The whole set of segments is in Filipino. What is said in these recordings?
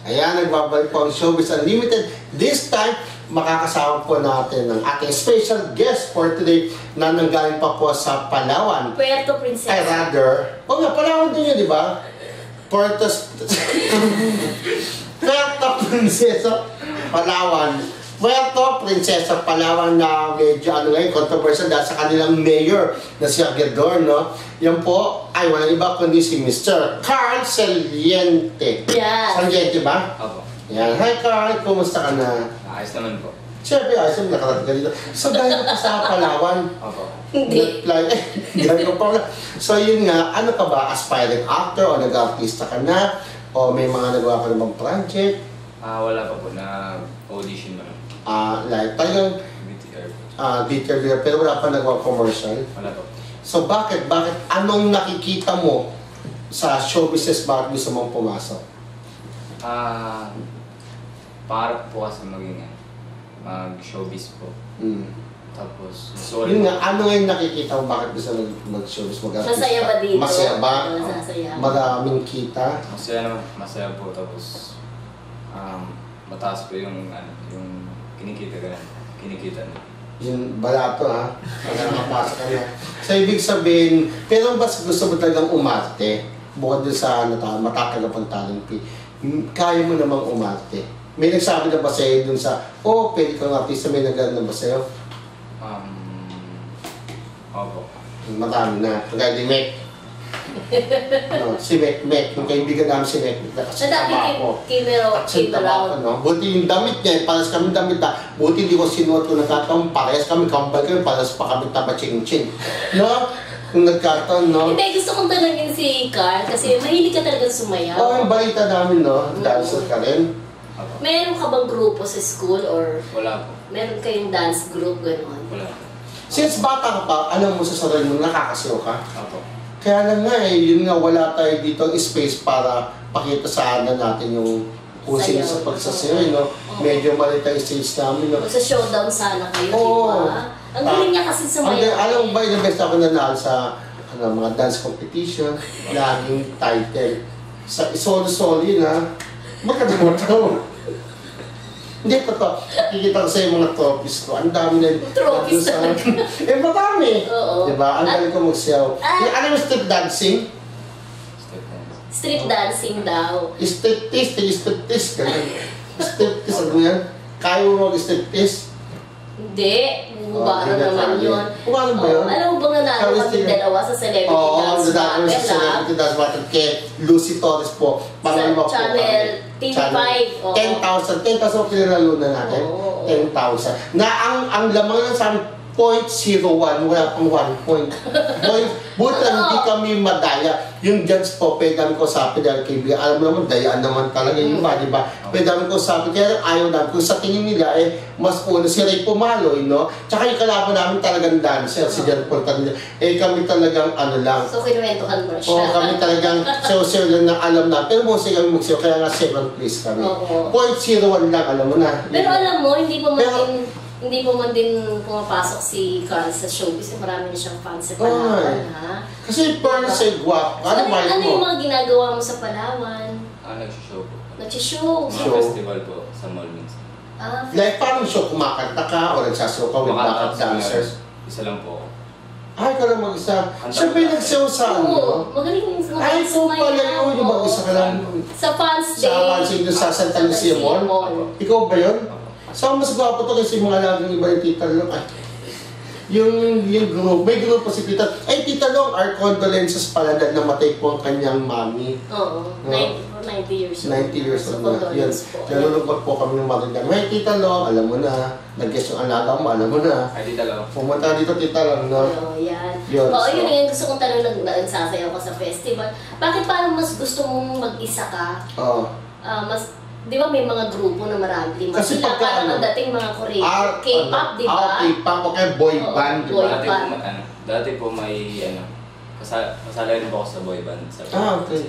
Ayan, nagbabalik po ang Showbiz Unlimited. This time, makakasama po natin ang ating special guest for today na nanggaling pa po sa Palawan. Puerto Princesa. Ay, rather. O nga, Palawan din yun, di ba? Puerto Princesa, Palawan. Puerto Princesa, Palawan na medyo controversial dahil sa kanilang mayor na si Aguedor, no? Yan po ay walang iba kundi si Mr. Carl Saliente. Yeah. Saliente ba? Opo. Yan. Hi Carl, kumusta ka na? Ayos naman po. Siyempre, ayos naman nakarating ka dito. So dahil ka sa Palawan, Opo. Hindi. Hindi ko pa. So yun nga, ano ka ba? Aspiring actor o nag-artista ka na? O may mga nagawa ka namang project? Wala pa po na audition mo lang. Like, talagang BTR. detail, pero wala pa nagawa commercial. Wala po. So bakit anong nakikita mo sa show business, bakit gusto mong pumasok? Para po kasi maging mag-showbiz po. Tapos, Yun nga, ano ngayon nakikita mo bakit gusto mag-showbiz, mag-artista? Masaya ba dito? Masaya ba? Masaya. Maraming kita? Masaya naman, masaya po. Tapos, mataas po yung kinikita ka na. Kinikita na. Yung barato ha, pag nakapasok ka na. So ibig sabihin, pero mas gusto mo talagang umarte, bukod din sa matatagapang talent fee, kaya mo namang umarte. May nagsabi na ba sa'yo dun sa, pwede kang artista, may nagano na ba sa'yo? Opo. Marami na, kagaya ni Mek. Si Mek, yung kaibigan namin si Mek, nakasama ako. Buti yung damit niya, paras kami damit na, buti hindi ko sinuot ko nagkataon, parehas kami, kambal kami, paras pa kami taba-ching-ching. No? Kung nagkataon, no? Hindi, gusto kong tanongin si Carl kasi mahilig ka talaga sumayaw. Yung balita namin, no? Dancer ka rin. Meron ka bang grupo sa school or Wala po. meron kayong dance group, gano'n? Wala po. Since bata ka pa, alam mo sa sarili mo, nakakasiyaw ka. Opo. Kaya lang nga yun nga, wala tayo dito space para pakita sa natin yung kusing sa pagsasayaw, no? Medyo maliit ang stage namin, no? Magsa-showdown sana kayo, di ba? Ang galing niya kasi sumayaw. Alam mo ba, yung best ako nanalo sa mga dance competition, laging title. Sa solo-solo yun, ha? Magkalimutan. Hindi pa to. Kikita ko sa yung mga trophies ko. Ang dami na Trophies madami. Oo. Diba? Ang galing ko magsayaw. Ano yung street dancing? Street dancing daw. Street tease. Ganun. Street tease, ano yan? Kaya mo mag-street tease? Hindi. Bubaro naman yun. Bubaro ba yun? Alam mo bang nanalo kami dalawa sa Celebrity Dance Battle? Oo, sa Celebrity Dance Battle kay Lucy Torres po. Sa channel TV5. 10,000 pinalalo na natin. 10,000. Na ang lamang lang sa amin, 0.01, wala pang 1 point. Buti lang hindi kami madaya. Yung judge po, pwede namin ko usapin dahil kaibigan. Alam mo naman, dayaan naman talaga yung iba, di ba? Pwede namin ko usapin. Kaya ayaw namin. Kung sa tingin nila, mas una si Ray Pumaloy, no? Tsaka yung kalaban namin talagang dancer, si Jan Portanilla. Kami talagang lang. So, kinuwentuhan mo siya. Oo, kami talagang sayo-sayo lang na alam na. Pero mostly kami magsayo, kaya nga second place kami. 0.01 lang, alam mo na. Pero alam mo, hindi pa man din pumapasok si Carl sa showbiz. Marami na siyang fans sa Palawan, ha? Kasi parang sa guwap. So, ano yung mga ginagawa mo sa Palawan? Nag-show po. Nag-show. Mga festival po sa mall minsan. Like, paano show? Kumakanta ka o nagsasaw ka with backup dancers? Isa lang po. Ay, ka lang mag-isa. Siyempre nagsaw sa ano? Magaling yung ay, kung pala yun, yung mag-isa ka lang. Sa fans day. Sa fans day, sa Santa Lucia Mall. Ikaw ba yun? So, mas gwapo to kasi mga laging iba yung Tita Long. Ay, yung group, may group po si Tita. Ay, Tita Long, our condolences pala na namatay po ang kanyang mami. Oo, 90 years old. 90 years old na. Yan. Nalulungkot po kami ng marinig. May Tita Long, alam mo na. Nag-guess yung alaga mo, alam mo na. Ay, Tita Long. Pumunta dito, Tita Long, no? Oo, yan. Yun, Oo, yun yung gusto kong tanong nagsasayaw ka sa festival. Bakit parang mas gusto mong mag-isa ka? Oo. Di ba may mga grupo na marami? Kasi sila parang ang dating mga Korean. K-pop, di ba? K-pop o kaya boy band, di ba? Dati po may kasalayan po ako sa boy band. Okay.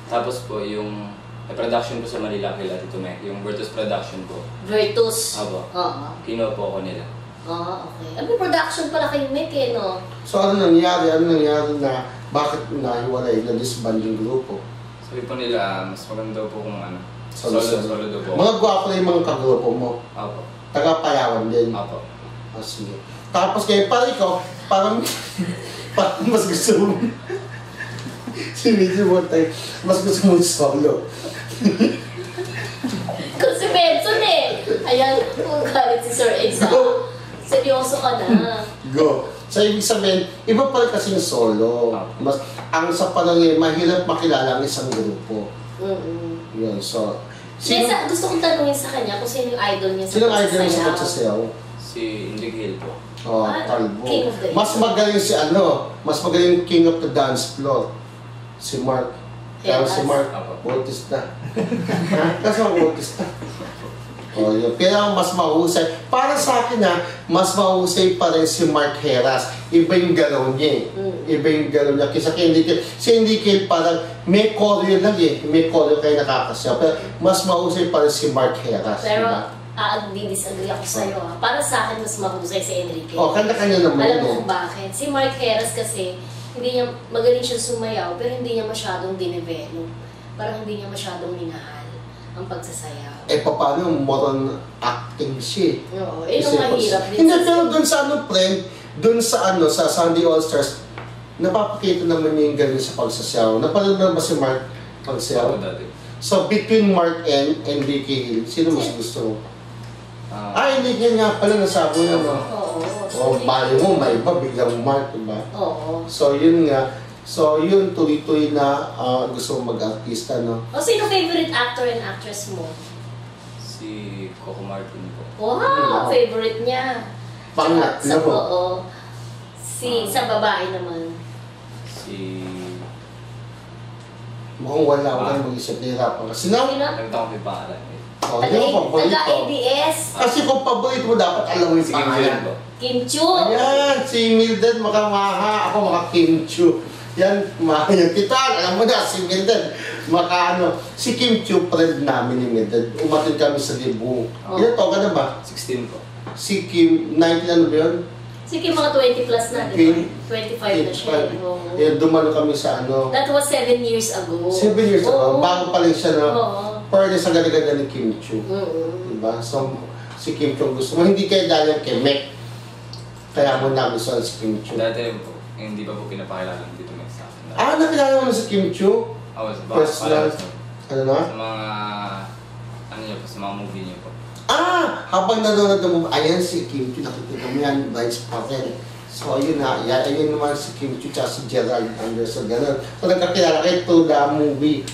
Tapos po yung production po sa Manila kila Tito Mek, yung Virtus production po. Virtus? Opo. Oo. Kinuha po ako nila. Okay. May production pala kayo, Mek, no? So ano nangyari? Na bakit nahiwalay na disband yung grupo? Sabi po nila, mas maganda po kung Solo daw po. Mga gwapo na yung mga kagrupo mo. Apo. Taga-Palawan din. Apo. Ah, sige. Tapos kayo, parang ikaw, parang mas gusto mo. Si Missy Montay, mas gusto mo solo. Kung si Benson eh. Ayan, kung galit si Sir Exa. Seryoso ka na. Go. So, ibig sabihin, iba pa rin kasi yung solo. Mas, ang sa panangin, mahirap makilala ang isang grupo. Yun, so... Gusto kong tanungin sa kanya kung sino yung idol niya sa Sino ang idol niya sa pagsasayaw? Si Enrique Hill po. Oh, Ah, Talbo. King of the Hill. Mas magaling si mas magaling king of the dance floor. Si Mark. Kaya si Mark, Apo. autista. Kasi ang autista. Oh, yun. Pero mas mahusay. Para sa akin mas mahusay pa rin si Mark Heras. Iba yung galaw niya Iba yung galaw niya. Kisa kay Enrique. Si Enrique parang may choreo lang May choreo kayo nakakasya. Pero mas mahusay pa rin si Mark Heras. Pero, diba? disagree ako sa'yo Para sa akin, mas mahusay si Enrique. Oh, kanya-kanya naman. Alam mo kung bakit? Si Mark Heras kasi, hindi niya, magaling siya sumayaw, pero hindi niya masyadong dinevelop. Parang hindi niya masyadong minahal ang pagsasayaw. Paano? Moron acting siya. Oo, yung mahirap din. Hindi, pero dun sa friend, dun sa sa Sunday All-Stars, napapakita naman niya yung galing sa pagsasayaw. Napanood na ba si Mark pagsayaw? Ako dati. So, between Mark and Enrique Hill, sino mas gusto mo? Enrique nga pala, nasabi niya, no? Oo. Bali mo, may iba, biglang Mark, diba? Oo. So, yun nga. So, yun, tuloy-tuloy na gusto mo mag-artista, no? O, sino favorite actor and actress mo? Si Coco Martin po. Wow, favorite niya. Pangatlo. Sa oo. Sa babae naman. Si... Mukhang wala ko na mag-isip, nahirapan ka. Sino? Nakita ko may pangalan eh. Oh, hindi mo paborito. Taga-ABS. Kasi kung paborito mo, dapat alam mo yung Si Kim Jong pangalan. po. Kim Chu. Ayan, si Mildred makamaha. Ako maka-Kim Chu. Yan, maha yung titan. Alam mo na, si Mildred. Si Kim Chu, friend namin ni Mildred. Umatid kami sa Libu. Ilan taon ka na ba? 16 po. Si Kim, 19 ano ba yun? Sige, mga 20 plus na, di ba? 25 na siya. Oo. Dumalo kami sa That was 7 years ago. 7 years ago. Oo. Bago pa lang siya, no? Oo. Pero sa ganda-ganda ni Kim Chu. Diba? So, si Kim Chu gusto mo. Hindi kayo dahil kay Mek. Kaya mo namin si Kim Chu. Dati po, hindi pa po pinapakilala dito may sa akin. Nakilala mo si Kim Chu? Ako, sa Personal. Ano na? Sa mga... Ano niyo po, sa mga movie niyo po. Habang nanonood mo, ayan si Kim Chu, nakikita mo yan, Vice President. So, ayun na, ayun naman si Kim Chu, tsaka si Gerald Anderson, gano'n. So, nagkakilala kayo to the movie.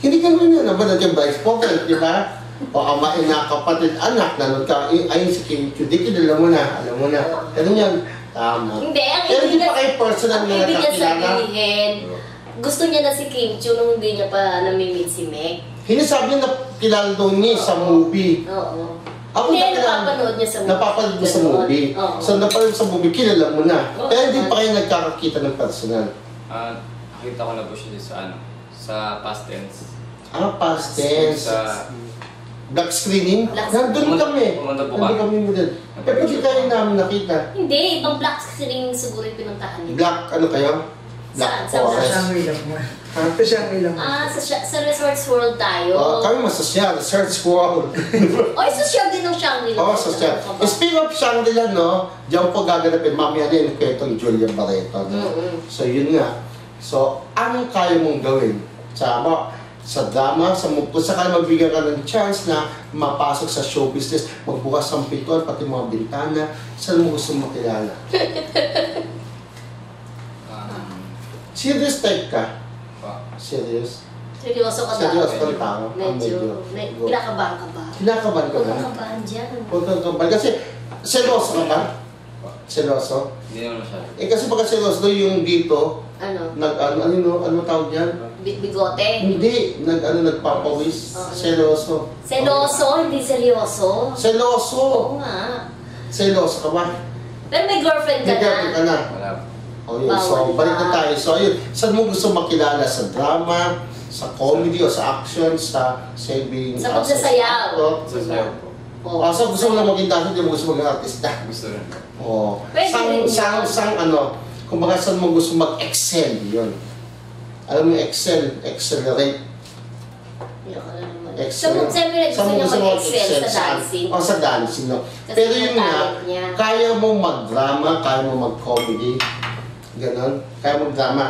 Hindi ka naman yun, nabanood yung Vice President, di ba? O ama, ina, kapatid, anak, nanood ka, ayun si Kim Chu, di kinala mo na, alam mo na. Ganun yan, tama. Hindi, ang Pero hindi pa kayo personal na ibig nakakilala. sabihin, gusto niya na si Kim Chu nung hindi niya pa namimit si Meg. Hinisabi niya na kilala daw niya sa movie. Oo. Ako Hindi, nakilala- napapanood niya sa movie. Napapanood mo sa movie. Oo. So, napapanood sa movie, kilala mo na. Oo. Kaya hindi pa kayo nagkakakita ng personal. Nakita ko na po siya sa sa past tense. Past tense. Sa... Black screening? Black Nandun kami. Pumunta po Nandun ka? kami mo din. Pero hindi kayo namin nakita. Hindi, ibang black screen siguro yung pinuntahan niya. Black, ano kayo? Black Saan? Sa Forest. Shangri-La mo. Sa Shangri-La mo. Sa Resorts World tayo. Kami masosyal, search world. Oy, social din ng Shangri-La. Sosyal. Speaking of Shangri-La, no, diyan po gaganapin, mamaya din yung kwentong Julia Barreto. No? So, yun nga. So, anong kaya mong gawin? Sa drama, kung sakali magbigyan ka ng chance na mapasok sa show business, magbukas ng pintuan, pati mga bintana, saan mo gusto makilala? Serious type ka? Serious? Seryoso ka Seryoso dapat. kang tao? Medyo. Kinakabahan ka ba? Kinakabahan ka Huwag ba? kang kabahan dyan. Huwag kang kabahan. Kasi, seloso ka ba? Seloso? Hindi naman masyado. Kasi pagka seloso yung dito, Ano? ano tawag yan? Bigote? Hindi, nagpapawis. Oh, Seloso. Seloso, hindi seryoso. Seloso! Oo nga. Seloso ka ba? Pero may girlfriend ka May girlfriend ka na. na. Wala po. O yun, so Bawal balik na na. tayo. So yun, saan mo gusto makilala? Sa drama, sa comedy, o sa action, sa saving? Sa pagsasayaw. Sa sayo po. Oo. So gusto mo lang maging dati, hindi mo gusto maging artista. Gusto rin po. Oo. Pwede rin yun. Kumbaga saan mo gusto mag-excel, yun. Alam mo yung excel, accelerate. Naiyak ka na naman. Excel. Siyempre, gusto niya mag-excel sa dancing. O, sa dancing, no? Kasi Pero yung yun nga, talent niya. kaya mo mag-drama, kaya mo mag-comedy. Ganon. Kaya mag-drama.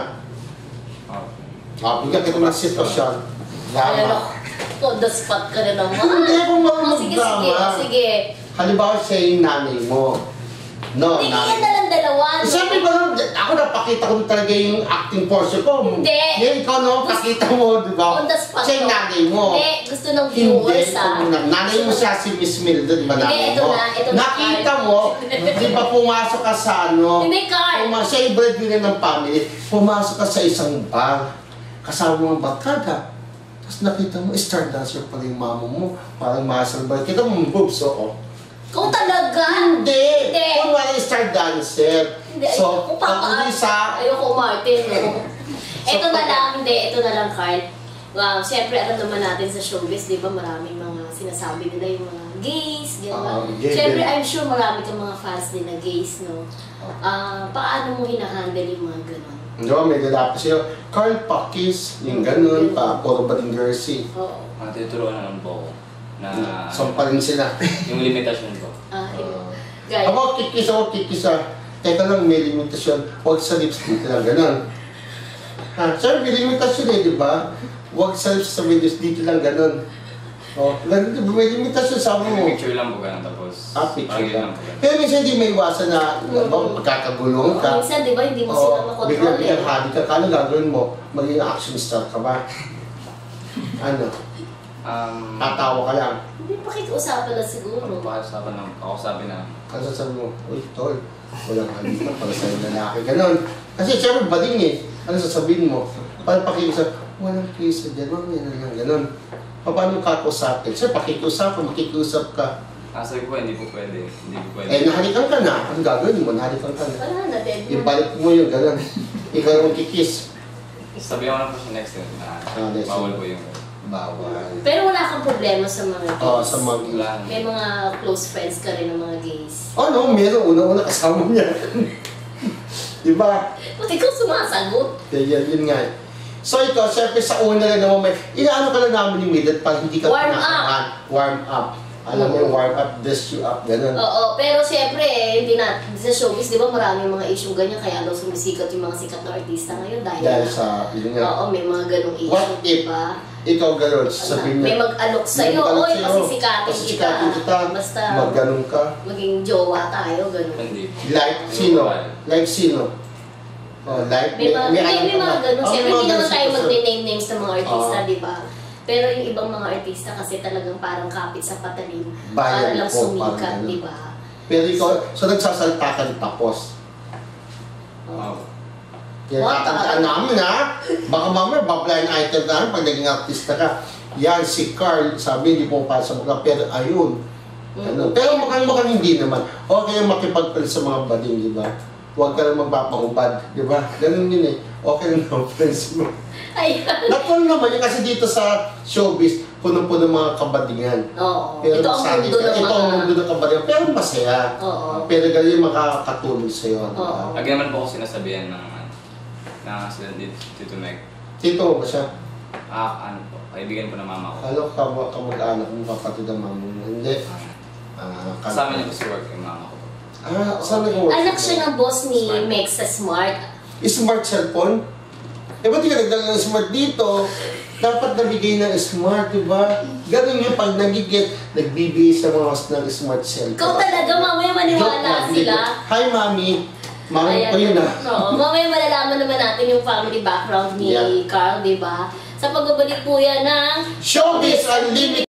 Bigyan kita ng sitwasyon. Ayan Drama. ako, on the spot ka na naman. Hindi ako marunong Sige, mag-drama. sige, sige. Halimbawa siya yung nanay mo. No, Hindi nanay yan na lang dalawa. no? Sabi ko lang, ako napakita ko talaga yung acting portion ko. Hindi. Yan, ikaw no, pakita mo, di ba? On the spot Siya yung to. nanay mo. Hindi, gusto ng Hindi, viewers nanay mo siya si Miss Mildred, di ba Hindi, nanay ito mo? na, ito na, Nakita Carl. mo, di ba pumasok ka sa ano? Hindi, Carl. Siya yung breadwinner ng family. Pumasok ka sa isang bar. Kasama mo ang barkada. Tapos nakita mo, star dancer pala yung mama mo. Parang muscle bar. Kita mo, boobs, oo. Kung talaga. Hindi! Hindi. Kung wala star dancer. Hindi, So, kung pag hindi sa... Ayoko, Martin, no? Ito na lang, hindi, ito na lang, Carl. Wow, siyempre, alam naman natin sa showbiz, di ba, maraming mga sinasabi nila yung mga gays, gano'n. gay Siyempre, din. I'm sure marami kang mga fans din na gays, no? Paano mo hinahandle yung mga gano'n? No, may lalapit siya. Carl Pakis, yung ganun, puro bading jersey. Oo. Tinuturuan naman po ako na Sampa rin sila. yung limitasyon ko. Yun. Gaya. Ako kikis. Teka lang, may limitasyon. Huwag sa lips dito lang, ganun. Sir, may limitasyon eh, di ba? Huwag sa lips sa videos dito lang, ganun. Ganun, di ba? May limitasyon sa mo. Picture lang po ganun tapos. Picture parang yun lang. po ganun. Pero minsan hindi may iwasan na, magkakagulong ka. Minsan, di ba, hindi mo sila makontrol Biglang hali ka. Kano gagawin mo? Maging action star ka ba? Ano? Tatawa ka lang. Hindi, pakikiusapan lang siguro. Pakasabi ng ako sabi na Ano sasabi mo? Uy, tol, walang halika para sa lalaki. Ganon. Kasi syempre bading eh. Ano sasabihin mo? Paano pakiusap? Walang kisa dyan, mamaya na lang. Ganon. Paano ka kausapin? Sir, pakikiusapan, makikiusap ka. sabi ko hindi po pwede. Hindi po pwede. Nahalikan ka na. Ang gagawin mo, nahalikan ka na. Wala na, dead mo. Ibalik mo yung ganon. Ikaw yung kikis. Sabi ko na po siya next time na next bawal time. po yung Bawal. Pero wala kang problema sa mga gays. Oo, sa mga wala. May mga close friends ka rin ng mga gays. No, meron. Una-una kasama niya. Diba? Pati ikaw sumasagot. Kaya yun nga. So ito, syempre sa una lang naman, inaano ka lang namin ni Mildred para hindi ka Warm pinakahan. Warm up. Alam mo yung warm up, dress you up, ganun. Oo, pero siyempre, hindi na, sa showbiz, di ba maraming mga issue ganyan, kaya daw sumisikat yung mga sikat na artista ngayon dahil Dahil sa, yun nga. oo, may mga ganong issue, What if di ba? ikaw gano'n, sasabihin niya. May mag-alok sa'yo, oy, pasisikatin kita. Basta Mag-ganon ka. maging jowa tayo, ganun. Hindi. Like sino? Like sino? Like, May mga ganun. Siyempre, hindi naman tayo mag mag-name names ng mga artista, Oo. di ba? Pero yung ibang mga artista kasi talagang parang kapit sa patalim Bayan para lang ko, sumikat, parang ganun. di ba? Pero ikaw, so nagsasalta ka rin tapos. Wow. Kaya What? tatandaan namin ha. Baka mamaya, bablind item na pag naging artista ka. Yan, si Carl, sabi hindi po para sa mga, pero ayun. Ano, pero mukhang hindi naman. Okay yung makipagpalit sa mga bading, di ba? Huwag ka lang magpapahubad, di ba? Ganun yun eh. Okay lang naman, friends mo. Ayan. Natural naman yun kasi dito sa showbiz, puno-puno mga kabadingan. Oo. Pero Ito ang masali mundo ka. ng Ito ang mga... mundo ng kabadingan. Pero masaya. Oo. Pero ganyan makakatulong sa'yo. di ba? Oo. Lagi naman po ako sinasabihan ng sila Tito Meg. Tito mo ba siya? Ano po, kaibigan po ng mama ko. Ano kamag-anak mo, kapatid ng mama mo? Hindi. Kasama niya po sa work yung mama ko. Saan nag-work? Anak siya ng boss ni Smart. Mex sa Smart. Smart cellphone? Ba't di ka nagdala ng smart dito? Dapat nabigay ng smart, di ba? Ganun yung pag nagigit, nagbibigay sa mga host ng smart cellphone. Ikaw talaga, mamaya maniwala sila. Hi, Mami. Mami ko yun ah. Oo, mamaya malalaman naman natin yung family background ni Yeah. Carl, di ba? Sa pagbabalik po yan ng Showbiz Unlimited!